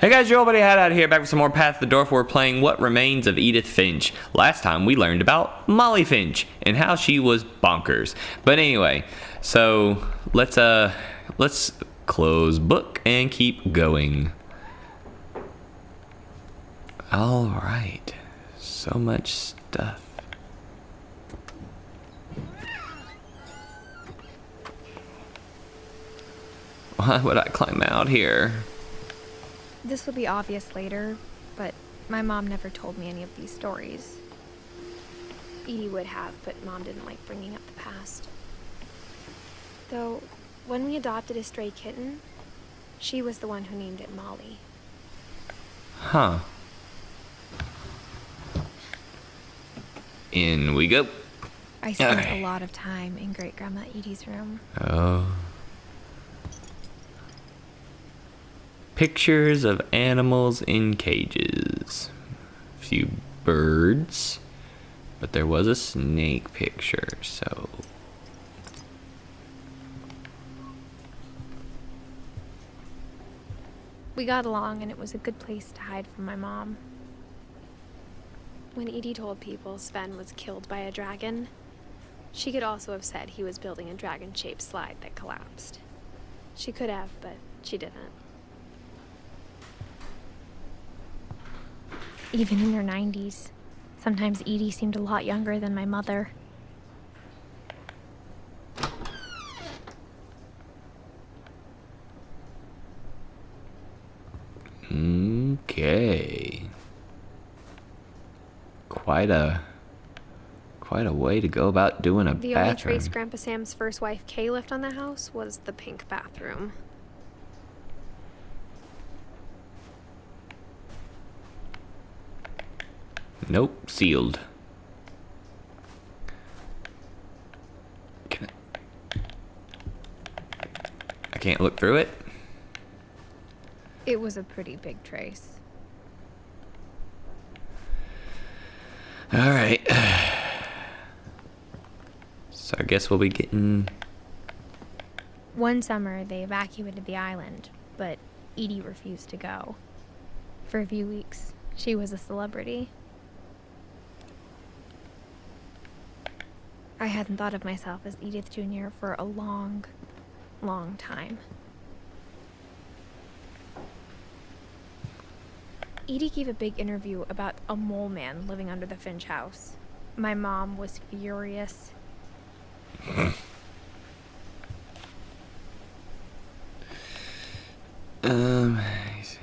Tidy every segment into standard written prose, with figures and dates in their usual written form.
Hey guys, your old buddy Hat here, back with some more Path to the Dwarf. We're playing What Remains of Edith Finch. Last time we learned about Molly Finch and how she was bonkers. But anyway, so let's close book and keep going. All right, so much stuff. Why would I climb out here? This will be obvious later, but my mom never told me any of these stories. Edie would have, but Mom didn't like bringing up the past. Though, when we adopted a stray kitten, she was the one who named it Molly. Huh. In we go. I spent a lot of time in Great-Grandma Edie's room. Oh. Pictures of animals in cages. A few birds. But there was a snake picture, so... We got along, and it was a good place to hide from my mom. When Edie told people Sven was killed by a dragon, she could also have said he was building a dragon-shaped slide that collapsed. She could have, but she didn't. Even in their 90s, sometimes Edie seemed a lot younger than my mother. Okay. Quite a way to go about doing a The bathroom. only trace Grandpa Sam's first wife Kay left on the house was the pink bathroom. Nope, sealed. I can't look through it. It was a pretty big trace. Alright. So I guess we'll be getting... One summer, they evacuated the island, but Edie refused to go. For a few weeks, she was a celebrity. I hadn't thought of myself as Edith Jr. for a long, long time. Edie gave a big interview about a mole man living under the Finch house. My mom was furious. I see.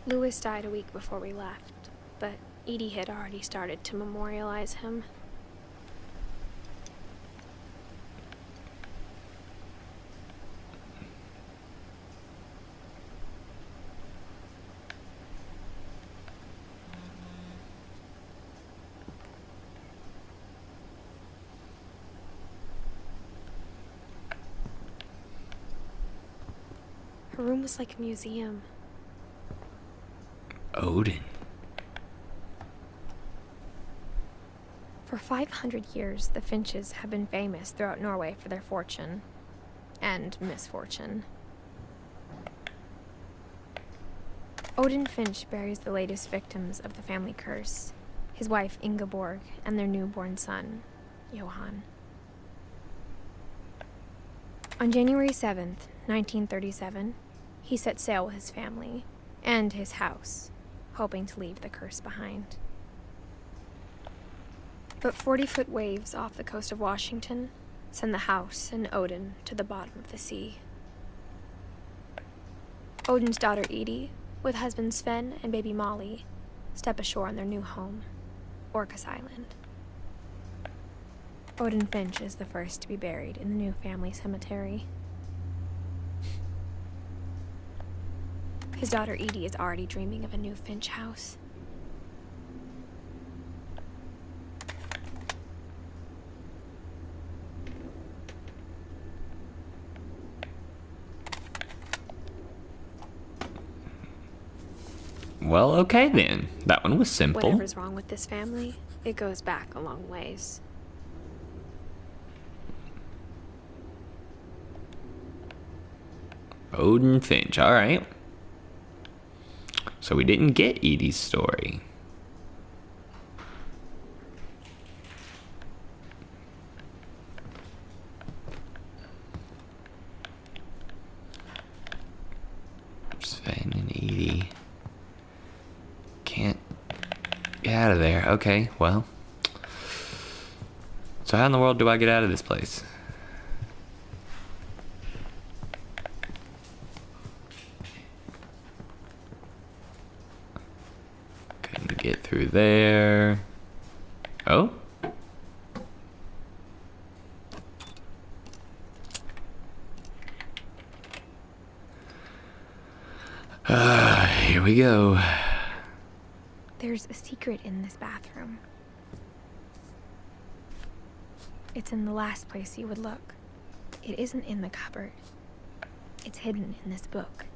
Louis died a week before we left, but Edie had already started to memorialize him. Her room was like a museum. Odin. For 500 years, the Finches have been famous throughout Norway for their fortune and misfortune. Odin Finch buries the latest victims of the family curse, his wife Ingeborg and their newborn son, Johan. On January 7th, 1937, he set sail with his family and his house, hoping to leave the curse behind. But 40-foot waves off the coast of Washington send the house and Odin to the bottom of the sea. Odin's daughter Edie, with husband Sven and baby Molly, step ashore on their new home, Orcas Island. Odin Finch is the first to be buried in the new family cemetery. His daughter Edie is already dreaming of a new Finch house. Well, okay then. That one was simple. Whatever's wrong with this family, it goes back a long ways. Odin Finch. All right. So we didn't get Edie's story. Sven and Edie. Can't get out of there. Okay, well. So how in the world do I get out of this place? Couldn't get through there. Oh? Here we go. There's a secret in this bathroom. It's in the last place you would look. It isn't in the cupboard. It's hidden in this book.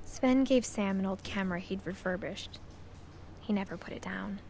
Sven gave Sam an old camera he'd refurbished. He never put it down.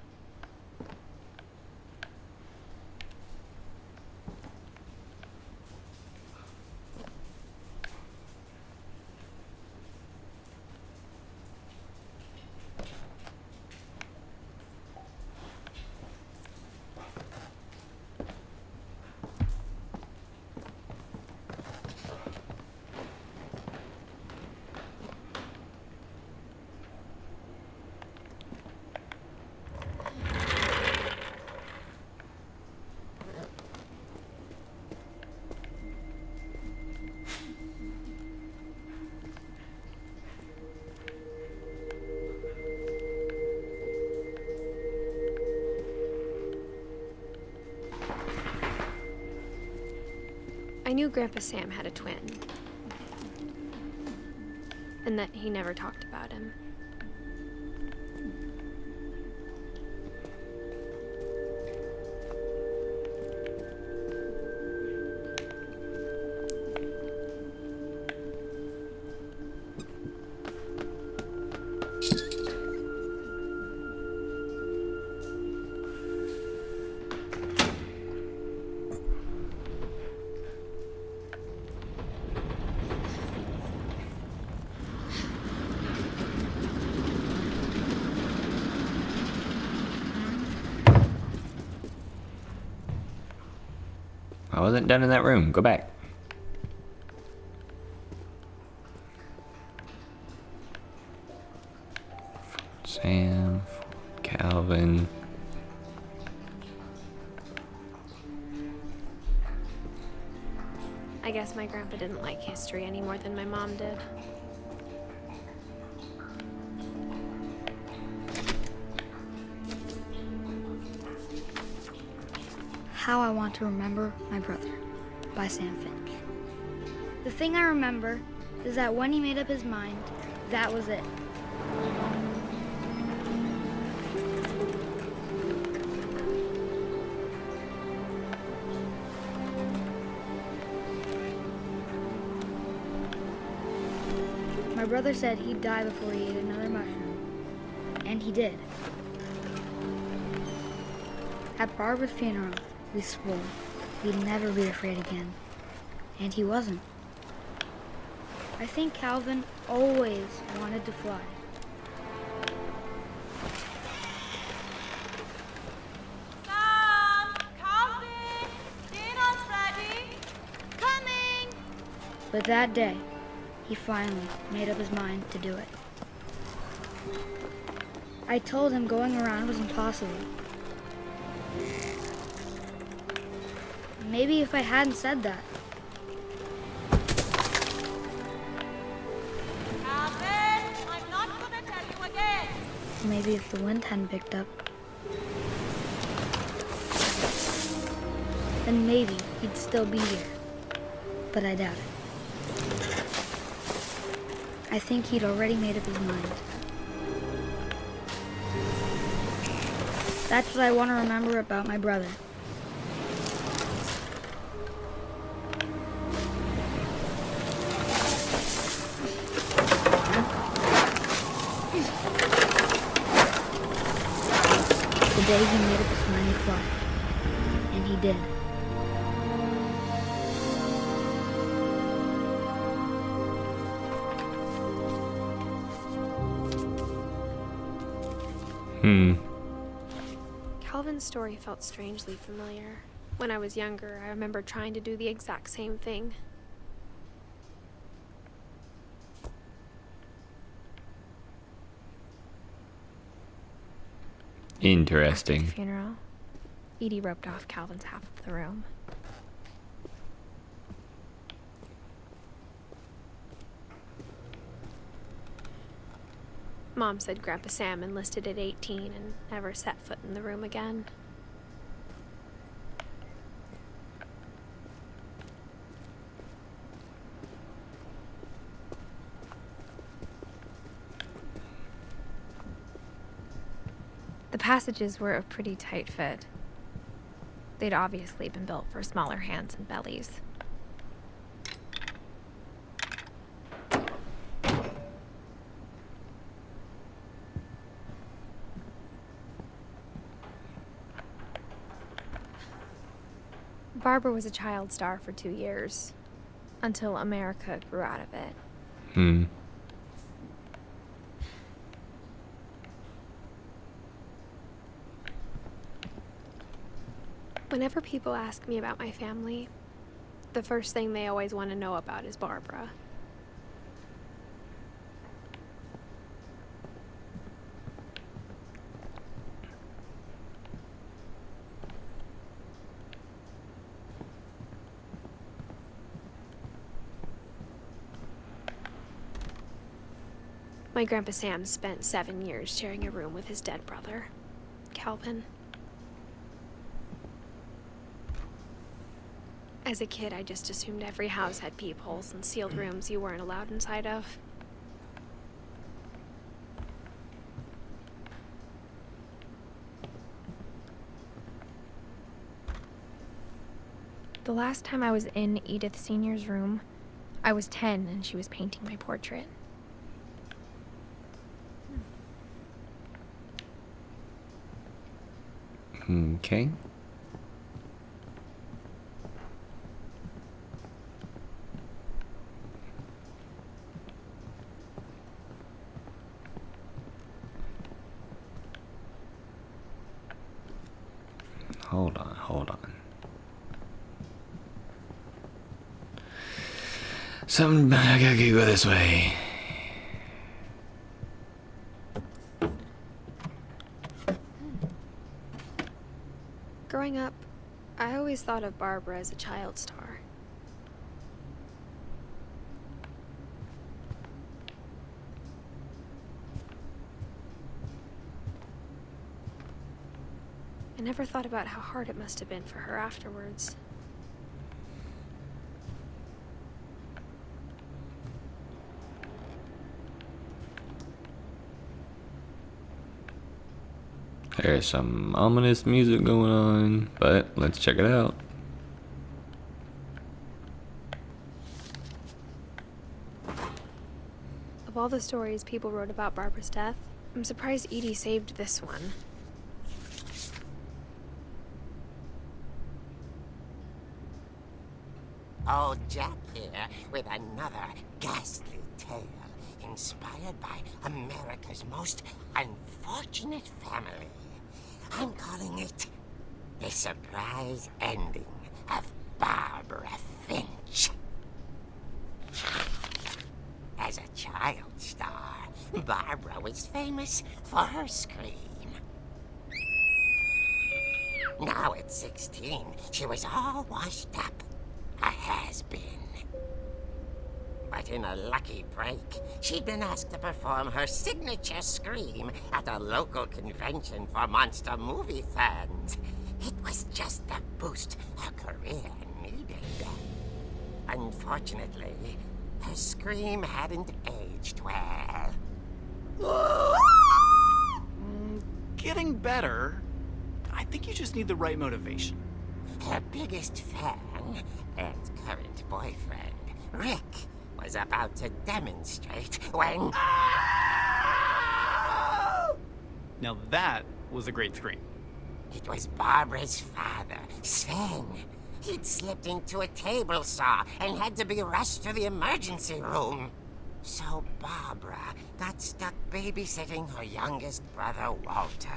I knew Grandpa Sam had a twin, and that he never talked about him. I wasn't done in that room. Go back. Sam, Calvin. I guess my grandpa didn't like history any more than my mom did. How I Want to Remember My Brother by Sam Finch. The thing I remember is that when he made up his mind, that was it. My brother said he'd die before he ate another mushroom, and he did. At Barbara's funeral, we swore we'd never be afraid again, and he wasn't. I think Calvin always wanted to fly. Sam! Calvin! Dinner's ready! Coming! But that day, he finally made up his mind to do it. I told him going around was impossible. Maybe if I hadn't said that. Calvin! I'm not gonna tell you again! Maybe if the wind hadn't picked up. Then maybe he'd still be here. But I doubt it. I think he'd already made up his mind. That's what I want to remember about my brother. day he made up his mind to fly. And he did. Calvin's story felt strangely familiar. When I was younger, I remember trying to do the exact same thing. Interesting. After the funeral, Edie roped off Calvin's half of the room. Mom said Grandpa Sam enlisted at 18 and never set foot in the room again. The passages were a pretty tight fit. They'd obviously been built for smaller hands and bellies. Barbara was a child star for 2 years, until America grew out of it. Whenever people ask me about my family, the first thing they always want to know about is Barbara. My Grandpa Sam spent 7 years sharing a room with his dead brother, Calvin. As a kid, I just assumed every house had peepholes and sealed rooms you weren't allowed inside of. The last time I was in Edith Sr.'s room, I was 10 and she was painting my portrait. Okay. Hold on. I gotta go this way. Growing up, I always thought of Barbara as a child star. I never thought about how hard it must have been for her afterwards. There's some ominous music going on, but let's check it out. Of all the stories people wrote about Barbara's death, I'm surprised Edie saved this one. Old Jack here with another ghastly tale inspired by America's most unfortunate family. I'm calling it The Surprise Ending of Barbara Finch. As a child star, Barbara was famous for her scream. Now at 16, she was all washed up. A has-been. But in a lucky break, she'd been asked to perform her signature scream at a local convention for monster movie fans. It was just the boost her career needed. Unfortunately, her scream hadn't aged well. Getting better. I think you just need the right motivation. Her biggest fan and current boyfriend, Rick, was about to demonstrate when... Now that was a great scream. It was Barbara's father, Sven. He'd slipped into a table saw and had to be rushed to the emergency room. So Barbara got stuck babysitting her youngest brother, Walter.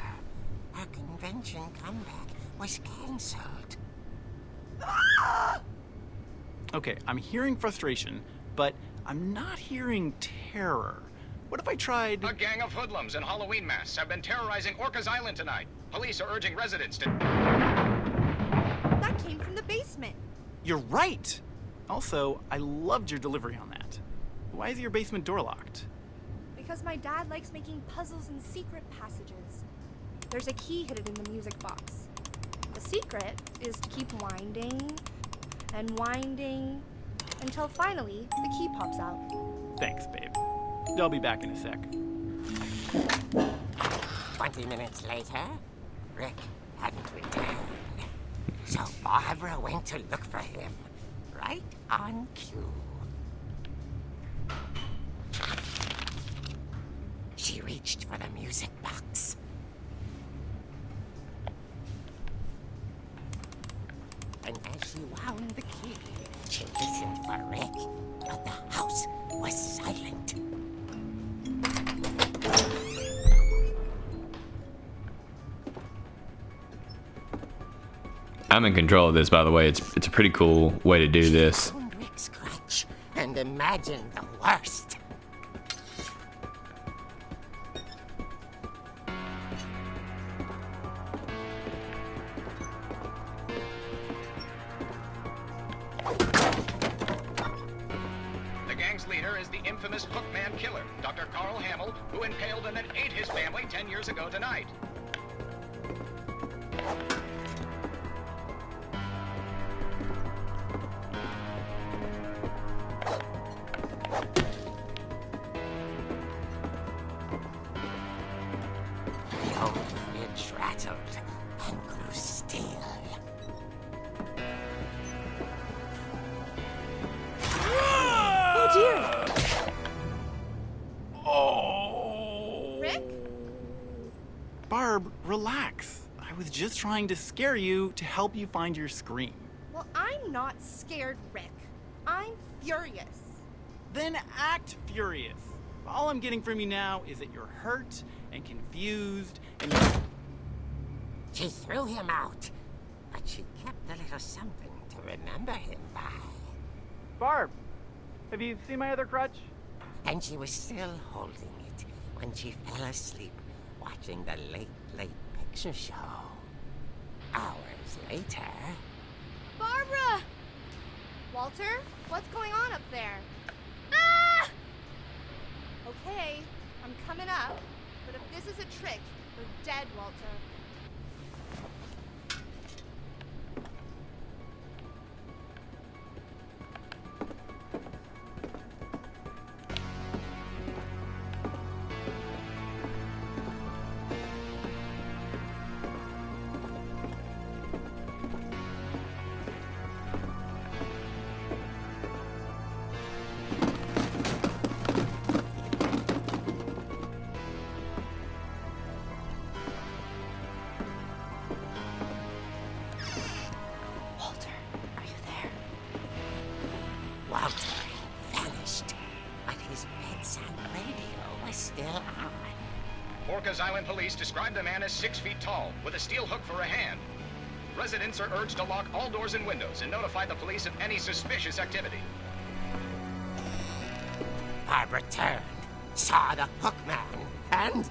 Her convention comeback was cancelled. Okay, I'm hearing frustration, but I'm not hearing terror. What if I tried... A gang of hoodlums in Halloween masks have been terrorizing Orcas Island tonight. Police are urging residents to... That came from the basement. You're right! Also, I loved your delivery on that. Why is your basement door locked? Because my dad likes making puzzles and secret passages. There's a key hidden in the music box. The secret is to keep winding and winding until finally the key pops out. Thanks, babe. I'll be back in a sec. 20 minutes later, Rick hadn't returned. So Barbara went to look for him, right on cue. She reached for the music box. And as she wound the key, she listened for Rick, but the house was silent. I'm in control of this, by the way. It's a pretty cool way to do this. Found Rick's crutch and imagined the worst. The gang's leader is the infamous Hookman killer, Dr. Carl Hamill, who impaled and then ate his family 10 years ago tonight. The old fridge rattled and grew still. Oh dear! Oh! Rick? Barb, relax. I was just trying to scare you to help you find your scream. Well, I'm not scared, Rick. I'm furious. Then act furious. All I'm getting from you now is that you're hurt and confused and She threw him out, but she kept a little something to remember him by. Barb, have you seen my other crutch? And she was still holding it when she fell asleep watching the Late Late Picture Show. Hours later... Barbara! Walter, what's going on up there? Ah! Okay, I'm coming up, but if this is a trick, we're dead, Walter. Walter, are you there? Walter had vanished, but his bedside radio was still on. Orcas Island police describe the man as 6 feet tall, with a steel hook for a hand. Residents are urged to lock all doors and windows and notify the police of any suspicious activity. Barbara turned, saw the hook man, and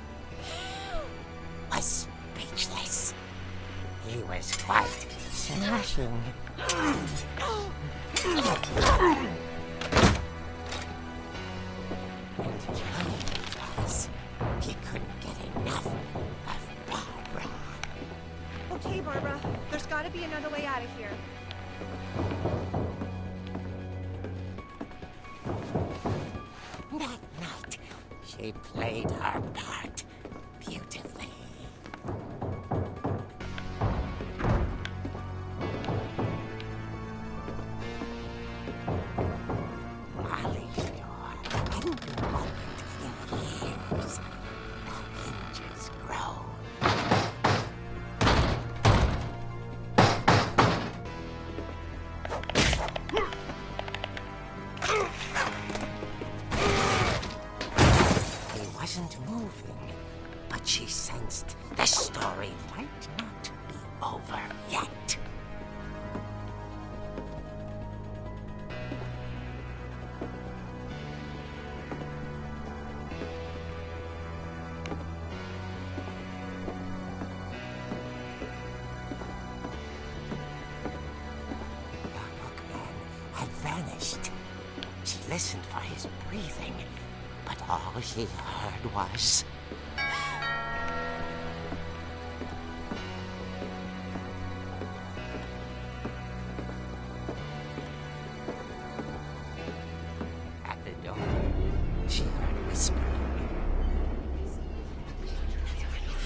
was speechless. He was quite smashing. And he was. He couldn't get enough of Barbara. Okay, Barbara, there's gotta be another way out of here. That night, she played her part beautifully. Molly's door hadn't been opened in years. The hinges groaned. wasn't moving, but she sensed the story might not be over yet. Vanished. She listened for his breathing, but all she heard was... At the door, she heard whispering.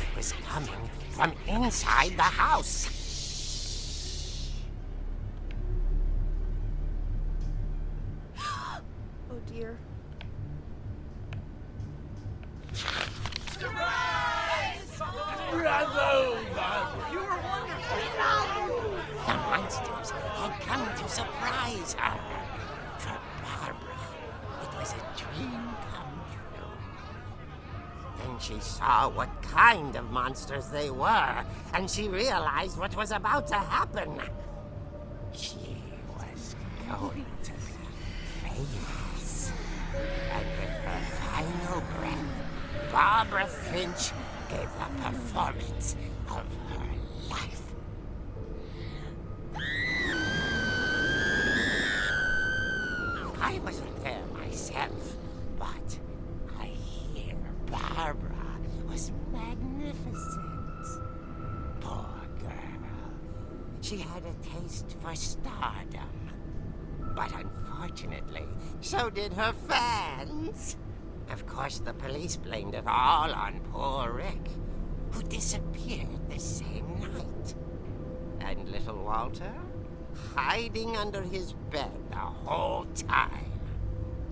It was coming from inside the house. Oh dear. The monsters had come to surprise her. For Barbara, it was a dream come true. Then she saw what kind of monsters they were, and she realized what was about to happen. She was going to be famous. And with her final breath, Barbara Finch gave the performance of her life. I wasn't there myself, but I hear Barbara was magnificent. Poor girl. She had a taste for stardom. But unfortunately, so did her fans. Of course, the police blamed it all on poor Rick, who disappeared the same night. And little Walter, hiding under his bed the whole time.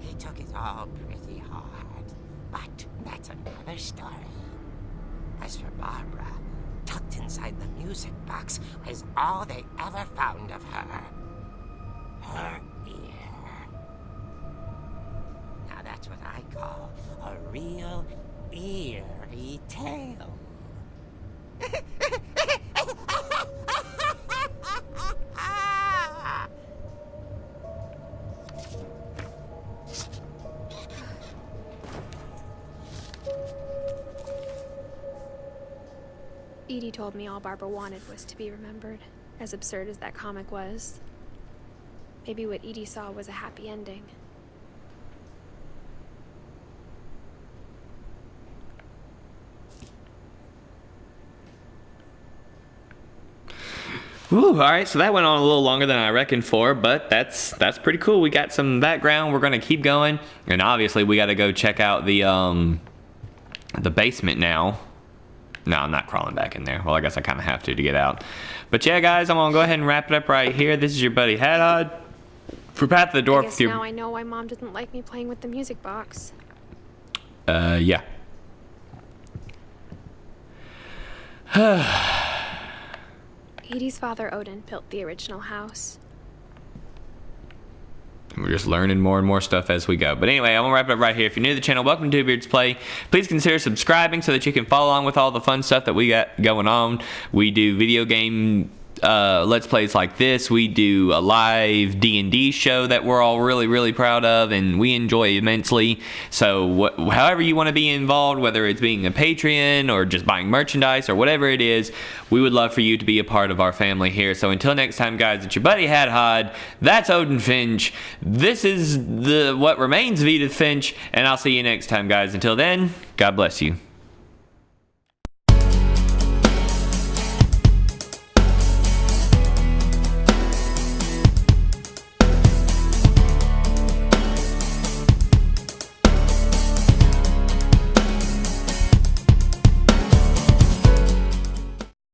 He took it all pretty hard, but that's another story. As for Barbara, tucked inside the music box was all they ever found of her. Her ear. Now that's what I call a real eerie tale. Edie told me all Barbara wanted was to be remembered, as absurd as that comic was. Maybe what Edie saw was a happy ending. Ooh, all right, so that went on a little longer than I reckoned for, but that's pretty cool. We got some background. We're gonna keep going, and obviously we got to go check out the basement now. No, I'm not crawling back in there. Well, I guess I kind of have to get out. But yeah, guys, I'm gonna go ahead and wrap it up right here. This is your buddy Hadad for Path of the Dwarf. I guess now I know why Mom didn't like me playing with the music box. Yeah. Edie's father, Odin, built the original house. We're just learning more and more stuff as we go. But anyway, I'm going to wrap it up right here. If you're new to the channel, welcome to Beard's Play. Please consider subscribing so that you can follow along with all the fun stuff that we got going on. We do video game Let's Plays like this. We do a live D&D show that we're all really proud of and we enjoy immensely. So however you want to be involved, whether it's being a Patreon or just buying merchandise or whatever it is, we would love for you to be a part of our family here. So until next time, guys, it's your buddy Hadad. That's Odin Finch. This is what remains of Edith Finch, and I'll see you next time, guys. Until then, God bless you.